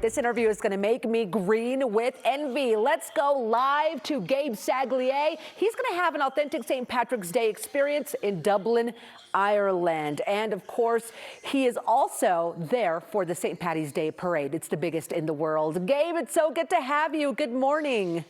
This interview is going to make me green with envy. Let's go live to Gabe Saglier. He's going to have an authentic St. Patrick's Day experience in Dublin, Ireland. And of course, he is also there for the St. Paddy's Day parade. It's the biggest in the world. Gabe, it's so good to have you. Good morning.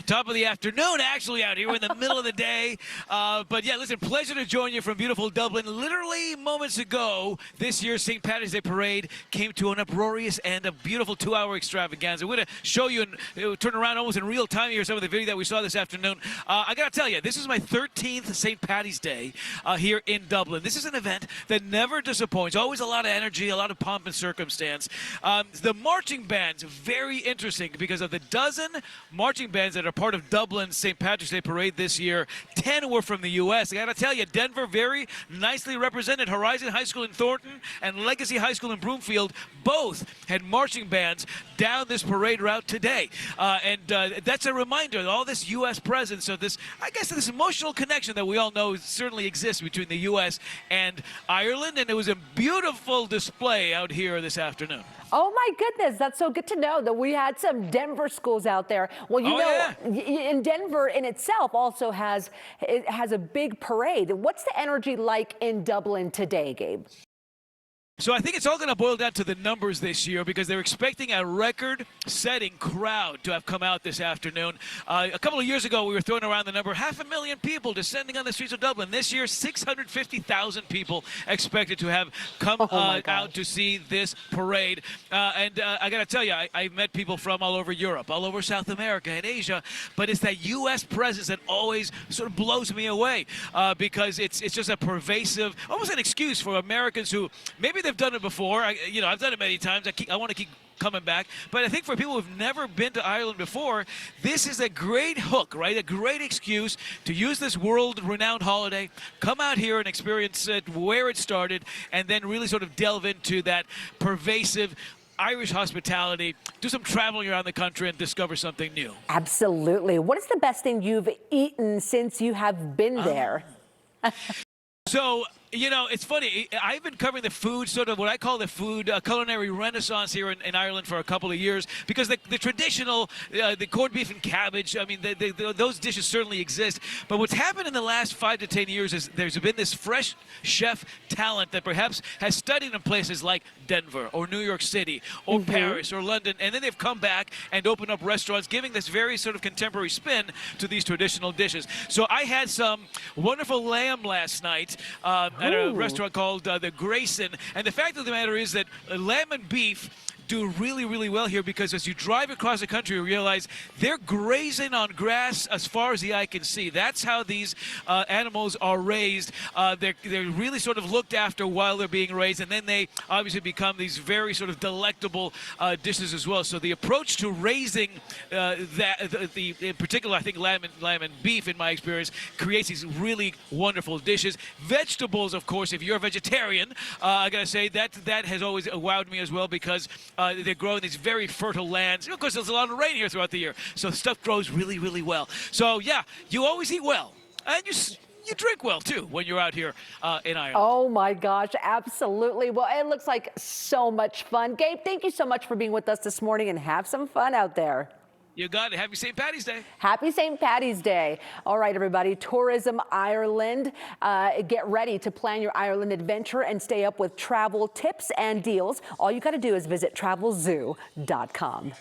Top of the afternoon, actually, out here. We're in the middle of the day. But yeah, listen, pleasure to join you from beautiful Dublin. Literally moments ago, this year's St. Paddy's Day Parade came to an uproarious and a beautiful 2-hour extravaganza. We're going to show you and turn around almost in real time here some of the video that we saw this afternoon. I got to tell you, this is my 13th St. Paddy's Day here in Dublin. This is an event that never disappoints. Always a lot of energy, a lot of pomp and circumstance. The marching bands, very interesting because of the dozen marching bands that are part of Dublin's St. Patrick's Day Parade this year. 10 were from the U.S. I got to tell you, Denver very nicely represented. Horizon High School in Thornton and Legacy High School in Broomfield both had marching bands down this parade route today. That's a reminder of all this U.S. presence, of this, I guess, this emotional connection that we all know certainly exists between the U.S. and Ireland. And it was a beautiful display out here this afternoon. Oh my goodness, that's so good to know that we had some Denver schools out there. Well, you know, in Denver in itself also has a big parade. What's the energy like in Dublin today, Gabe? So I think it's all going to boil down to the numbers this year because they're expecting a record-setting crowd to have come out this afternoon. A couple of years ago, we were throwing around the number 500,000 people descending on the streets of Dublin. This year, 650,000 people expected to have come out to see this parade. I got to tell you, I met people from all over Europe, all over South America and Asia, but it's that U.S. presence that always sort of blows me away because it's just a pervasive, almost an excuse for Americans who maybe they've done it before. I've done it many times. I want to keep coming back. But I think for people who've never been to Ireland before, this is a great hook, right? A great excuse to use this world-renowned holiday, come out here and experience it where it started, and then really sort of delve into that pervasive Irish hospitality, do some traveling around the country and discover something new. Absolutely. What is the best thing you've eaten since you have been there? So, you know, it's funny. I've been covering the food, sort of what I call the food culinary renaissance here in Ireland for a couple of years because the traditional, the corned beef and cabbage, I mean, those dishes certainly exist. But what's happened in the last 5 to 10 years is there's been this fresh chef talent that perhaps has studied in places like Denver or New York City or Paris or London, and then they've come back and opened up restaurants giving this very sort of contemporary spin to these traditional dishes. So I had some wonderful lamb last night at a restaurant called the Grayson. And the fact of the matter is that lamb and beef do really, really well here because as you drive across the country, you realize they're grazing on grass as far as the eye can see. That's how these animals are raised. They're really sort of looked after while they're being raised, and then they obviously become these very sort of delectable dishes as well. So the approach to raising in particular, I think lamb and beef, in my experience, creates these really wonderful dishes. Vegetables, of course, if you're a vegetarian, I gotta say that has always wowed me as well because they grow in these very fertile lands. Of course, there's a lot of rain here throughout the year, so stuff grows really, really well. So, yeah, you always eat well, and you drink well, too, when you're out here in Ireland. Oh, my gosh, absolutely. Well, it looks like so much fun. Gabe, thank you so much for being with us this morning, and have some fun out there. You got it. Happy St. Paddy's Day. Happy St. Paddy's Day. All right, everybody. Tourism Ireland. Get ready to plan your Ireland adventure and stay up with travel tips and deals. All you got to do is visit travelzoo.com.